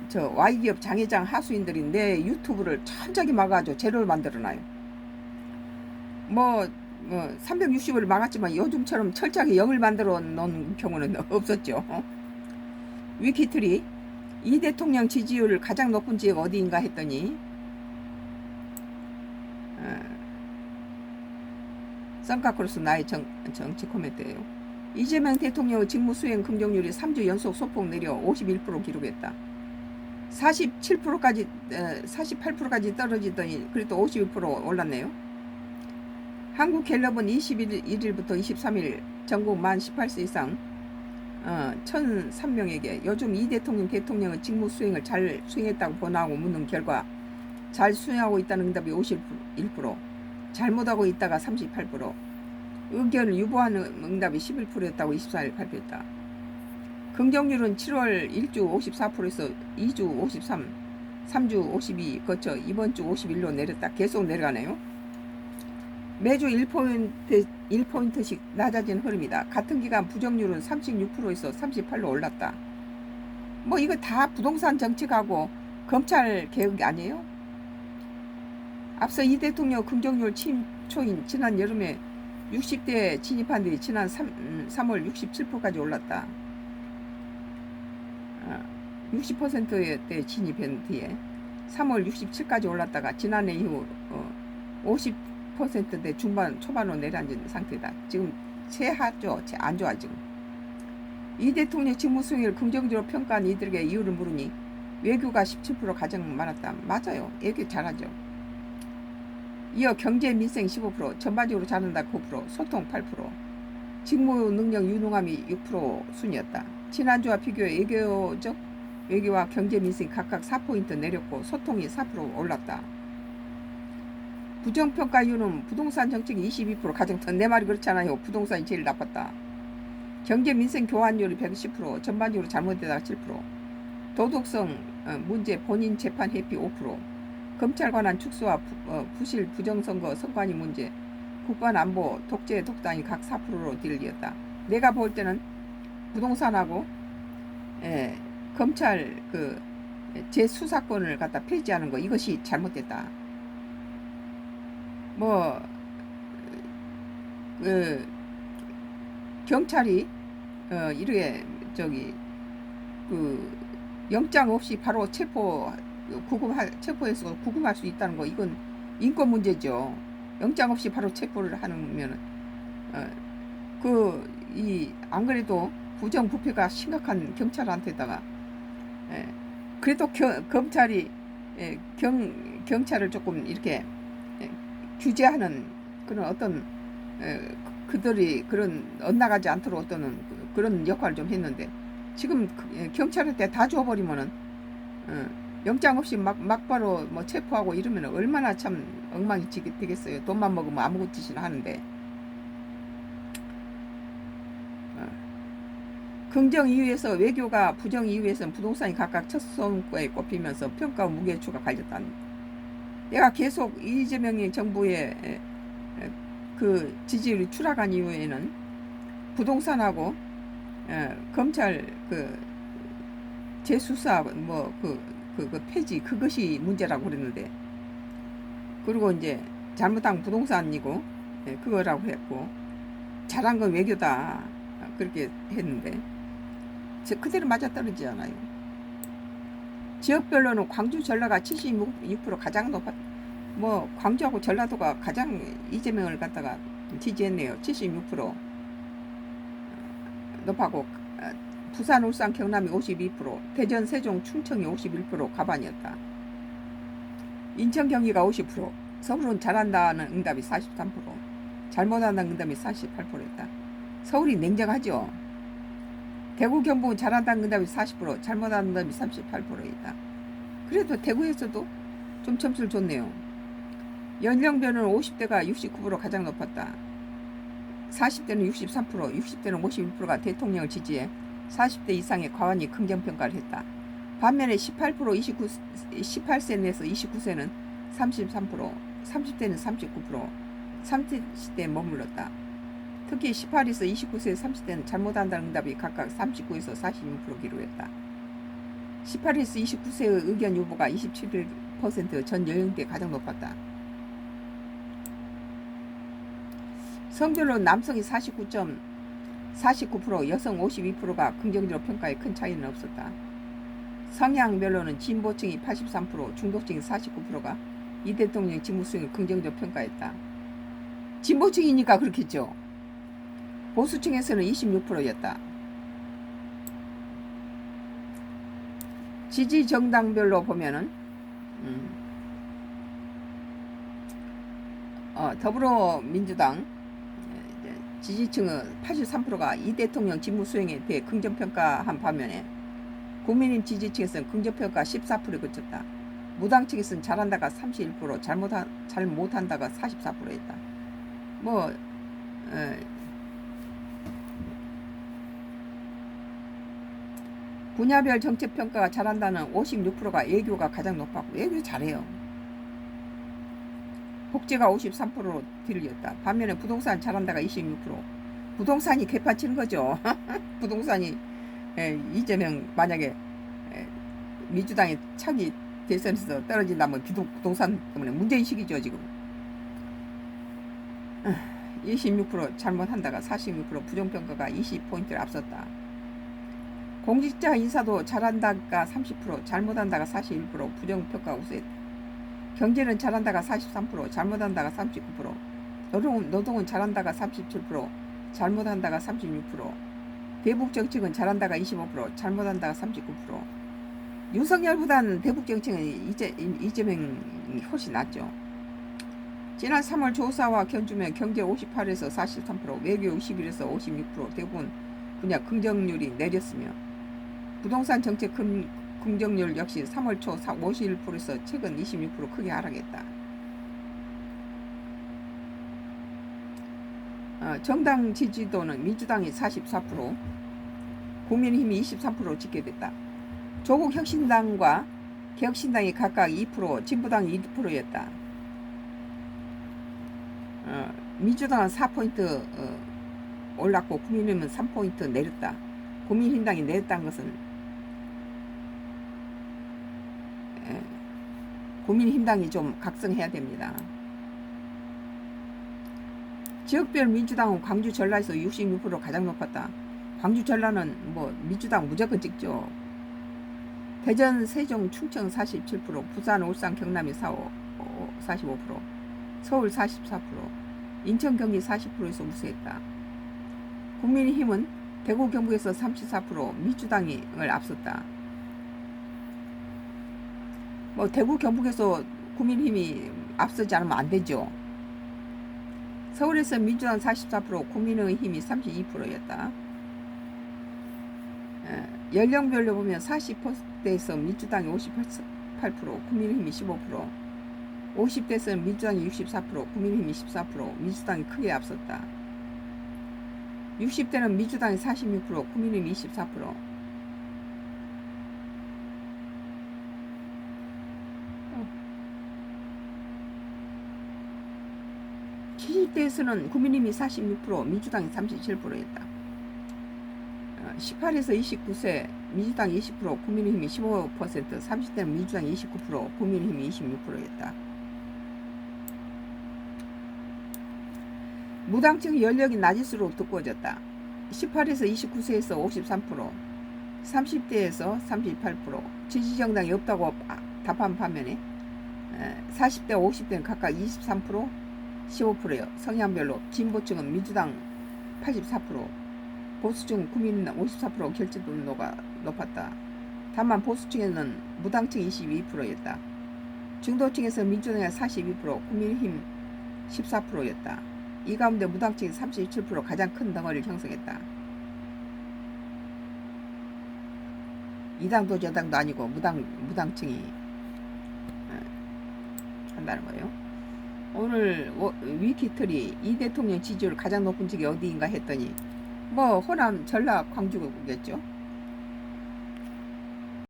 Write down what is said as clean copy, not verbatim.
저 Y기업 장회장 하수인들이 내 유튜브를 천천히 막아줘 제로를 만들어놔요. 뭐 360을 막았지만 요즘처럼 철저하게 0을 만들어 놓은 경우는 없었죠. 위키트리 이 대통령 지지율 가장 높은 지역 어디인가 했더니 썬카크로스 나의 정치 코멘트예요. 이재명 대통령의 직무수행 긍정률이 3주 연속 소폭 내려 51% 기록했다. 47%까지 48%까지 떨어지더니 그래도 51% 올랐네요. 한국갤럽은 21일부터 23일 전국 만 18세 이상 1,003명에게 요즘 이 대통령의 직무 수행을 잘 수행했다고 보나하고 묻는 결과 잘 수행하고 있다는 응답이 51%, 잘못하고 있다가 38%, 의견을 유보하는 응답이 11%였다고 24일 발표했다. 긍정률은 7월 1주 54%에서 2주 53, 3주 52 거쳐 이번 주 51로 내렸다. 계속 내려가네요. 매주 1포인트씩 낮아진 흐름이다. 같은 기간 부정률은 36%에서 38로 올랐다. 뭐 이거 다 부동산 정책하고 검찰 개혁이 아니에요? 앞서 이 대통령 긍정률 초인 지난 여름에 60대에 진입한 뒤 지난 3월 67%까지 올랐다. 60%대 진입한 뒤에 3월 67까지 올랐다가 지난해 이후 50%대 중반 초반으로 내려앉은 상태다. 지금 최하죠. 안 좋아 지금. 이 대통령 직무 수행을 긍정적으로 평가한 이들에게 이유를 물으니 외교가 17% 가장 많았다. 맞아요. 외교 잘하죠. 이어 경제 민생 15%, 전반적으로 잘한다 9%, 소통 8%, 직무 능력 유능함이 6% 순이었다. 지난주와 비교해 외교와 경제 민생 각각 4포인트 내렸고 소통이 4% 올랐다. 부정평가 이유는 부동산 정책이 22% 가장 내 말이 그렇잖아요. 부동산이 제일 나빴다. 경제 민생 교환율이 110%, 전반적으로 잘못되다가 7%, 도덕성 문제 본인 재판 회피 5%, 검찰 관한 축소와 부실 부정선거 선관위 문제, 국방 안보 독재 독단이 각 4%로 딜리었다. 내가 볼 때는 부동산하고 검찰 재수사권을 갖다 폐지하는 거 이것이 잘못됐다. 경찰이 이렇게 영장 없이 바로 체포해서 구금할 수 있다는 거 이건 인권 문제죠. 영장 없이 바로 체포를 하면 안 그래도 부정부패가 심각한 경찰한테다가 그래도 검찰이 경찰을 조금 이렇게 규제하는 그런 어떤 그들이 그런 엇나가지 않도록 어떤 그런 역할을 좀 했는데 지금 경찰한테 다 줘버리면은 영장 없이 막바로 뭐 체포하고 이러면 얼마나 참 엉망이 되겠어요. 돈만 먹으면 아무것도 짓이나 하는데. 긍정 이유에서 외교가 부정 이유에서는 부동산이 각각 첫 손가에 꼽히면서 평가와 무게추가 갈렸다. 내가 계속 이재명의 정부의 그 지지율이 추락한 이후에는 부동산하고 검찰 재수사 폐지 그것이 문제라고 그랬는데 그리고 이제 잘못한 부동산이고 그거라고 했고 잘한 건 외교다 그렇게 했는데 그대로 맞아떨어지지 않아요. 지역별로는 광주 전라가 76% 가장 높았. 광주하고 전라도가 가장 이재명을 갖다가 지지했네요. 76% 높았고 부산, 울산, 경남이 52%, 대전, 세종, 충청이 51% 가반이었다. 인천, 경기가 50%, 서울은 잘한다는 응답이 43%, 잘못한다는 응답이 48%였다. 서울이 냉정하죠. 대구, 경북은 잘한다는 응답이 40%, 잘못한다는 응답이 38%였다. 그래도 대구에서도 좀 점수를 줬네요. 연령별은 50대가 69% 가장 높았다. 40대는 63%, 60대는 51%가 대통령을 지지해 40대 이상의 과반이 긍정평가를 했다. 반면에 18% 내에서 29세는 33%, 30대는 39%, 30대에 머물렀다. 특히 18에서 29세, 30대는 잘못한다는 응답이 각각 39에서 46% 기록했다. 18에서 29세의 의견 유보가 27%, 전 연령대 가장 높았다. 성별로 남성이 49%, 여성 52%가 긍정적으로 평가해 큰 차이는 없었다. 성향별로는 진보층이 83%, 중도층이 49%가 이 대통령 직무 수행을 긍정적으로 평가했다. 진보층이니까 그렇겠죠. 보수층에서는 26%였다. 지지 정당별로 보면은 더불어민주당 지지층은 83%가 이 대통령 직무 수행에 대해 긍정평가한 반면에 국민의힘 지지층에서는 긍정평가 14%에 그쳤다. 무당 측에서는 잘한다가 31%, 잘 못한다가 44%였다. 분야별 정책평가가 잘한다는 56%가 외교가 가장 높았고, 외교 잘해요. 복지가 53%로 들렸다. 반면에 부동산 잘한다가 26%. 부동산이 개판치는 거죠. 부동산이 이재명 만약에 민주당이 차기 대선에서 떨어진다면 부동산 때문에 문제인식이죠 지금. 26% 잘못한다가 46%, 부정평가가 20포인트를 앞섰다. 공직자 인사도 잘한다가 30%, 잘못한다가 41%, 부정평가가 우세했다. 경제는 잘한다가 43%, 잘못한다가 39%, 노동은 잘한다가 37%, 잘못한다가 36%, 대북 정책은 잘한다가 25%, 잘못한다가 39%. 윤석열보다는 대북 정책은 이재명이 훨씬 낫죠. 지난 3월 조사와 견주면 경제 58에서 43%, 외교 61에서 56%, 대부분 분야 긍정률이 내렸으며 부동산 정책 긍정률 역시 3월 초 51%에서 최근 26% 크게 하락했다. 정당 지지도는 민주당이 44%, 국민의힘이 23%로 집계됐다. 조국 혁신당과 개혁신당이 각각 2%, 진보당이 2%였다. 민주당은 4포인트 올랐고 국민의힘은 3포인트 내렸다. 국민의힘당이 내렸다는 것은 국민의힘당이 좀 각성해야 됩니다. 지역별 민주당은 광주 전라에서 66% 가장 높았다. 광주 전라는 민주당 무조건 찍죠. 대전, 세종, 충청 47%, 부산, 울산, 경남이 45%, 서울 44%, 인천, 경기 40%에서 우세했다. 국민의힘은 대구, 경북에서 34%, 민주당을 앞섰다. 대구, 경북에서 국민의힘이 앞서지 않으면 안 되죠. 서울에서 민주당 44%, 국민의힘이 32%였다. 연령별로 보면 40%대에서 민주당이 58%, 국민의힘이 15%, 50대에서는 민주당이 64%, 국민의힘이 14%, 민주당이 크게 앞섰다. 60대는 민주당이 46%, 국민의힘이 24%. 70대에서는 국민의힘이 46%, 민주당이 37%였다. 18에서 29세 민주당이 20%, 국민의힘이 15%, 30대는 민주당이 29%, 국민의힘이 26%였다. 무당층 연령이 낮을수록 두꺼워졌다. 18에서 29세에서 53%, 30대에서 38%, 지지정당이 없다고 답한 반면에 40대, 50대는 각각 23%, 15%요. 성향별로 진보층은 민주당 84%, 보수층 국민은 54% 결집도가 높았다. 다만 보수층에는 무당층 22%였다. 중도층에서 민주당이 42%, 국민의힘 14%였다. 이 가운데 무당층이 37% 가장 큰 덩어리를 형성했다. 이당도 저당도 아니고 무당층이 한다는 거예요. 오늘 위키트리 이 대통령 지지율 가장 높은 지역이 어디인가 했더니 호남, 전라, 광주겠죠.